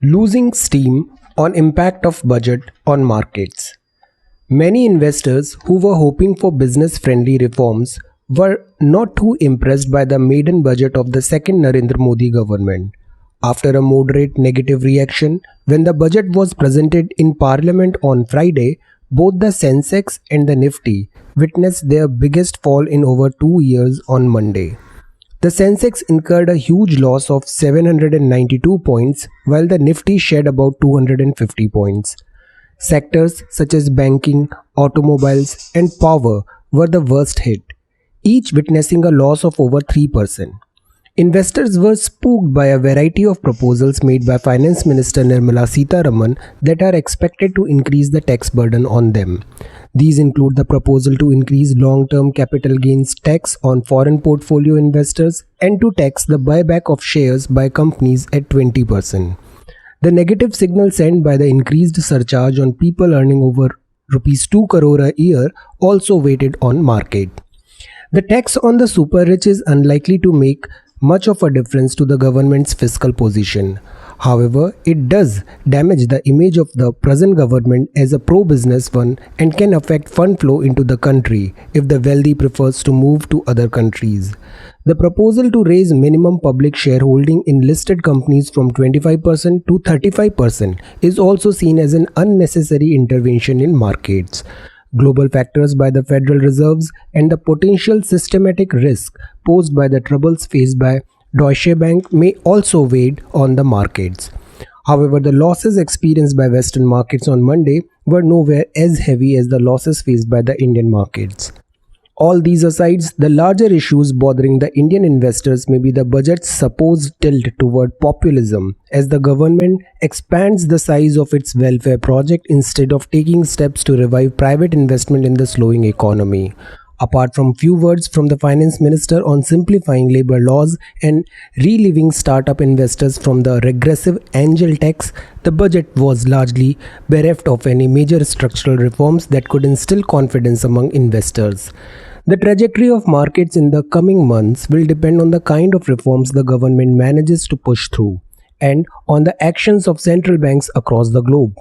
Losing steam on impact of budget on markets. Many investors who were hoping for business-friendly reforms were not too impressed by the maiden budget of the second Narendra Modi government. After a moderate negative reaction, when the budget was presented in Parliament on Friday, both the Sensex and the Nifty witnessed their biggest fall in over 2 years on Monday. The Sensex incurred a huge loss of 792 points, while the Nifty shed about 250 points. Sectors such as banking, automobiles, and power were the worst hit, each witnessing a loss of over 3%. Investors were spooked by a variety of proposals made by Finance Minister Nirmala Sitharaman that are expected to increase the tax burden on them. These include the proposal to increase long-term capital gains tax on foreign portfolio investors and to tax the buyback of shares by companies at 20%. The negative signal sent by the increased surcharge on people earning over Rs 2 crore a year also weighed on market. The tax on the super rich is unlikely to make much of a difference to the government's fiscal position. However, it does damage the image of the present government as a pro-business one and can affect fund flow into the country if the wealthy prefers to move to other countries. The proposal to raise minimum public shareholding in listed companies from 25% to 35% is also seen as an unnecessary intervention in markets. Global factors by the Federal Reserves and the potential systematic risk posed by the troubles faced by Deutsche Bank may also weigh on the markets. However, the losses experienced by Western markets on Monday were nowhere as heavy as the losses faced by the Indian markets. All these aside, the larger issues bothering the Indian investors may be the budget's supposed tilt toward populism, as the government expands the size of its welfare project instead of taking steps to revive private investment in the slowing economy. Apart from few words from the finance minister on simplifying labor laws and relieving startup investors from the regressive angel tax, the budget was largely bereft of any major structural reforms that could instill confidence among investors. The trajectory of markets in the coming months will depend on the kind of reforms the government manages to push through and on the actions of central banks across the globe.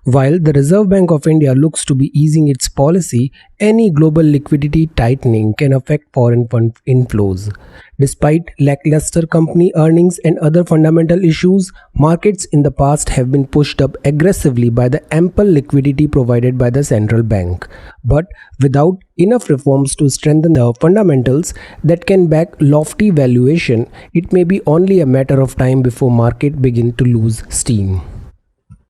While the Reserve Bank of India looks to be easing its policy, any global liquidity tightening can affect foreign fund inflows. Despite lackluster company earnings and other fundamental issues, markets in the past have been pushed up aggressively by the ample liquidity provided by the central bank. But without enough reforms to strengthen the fundamentals that can back lofty valuation, it may be only a matter of time before market begin to lose steam.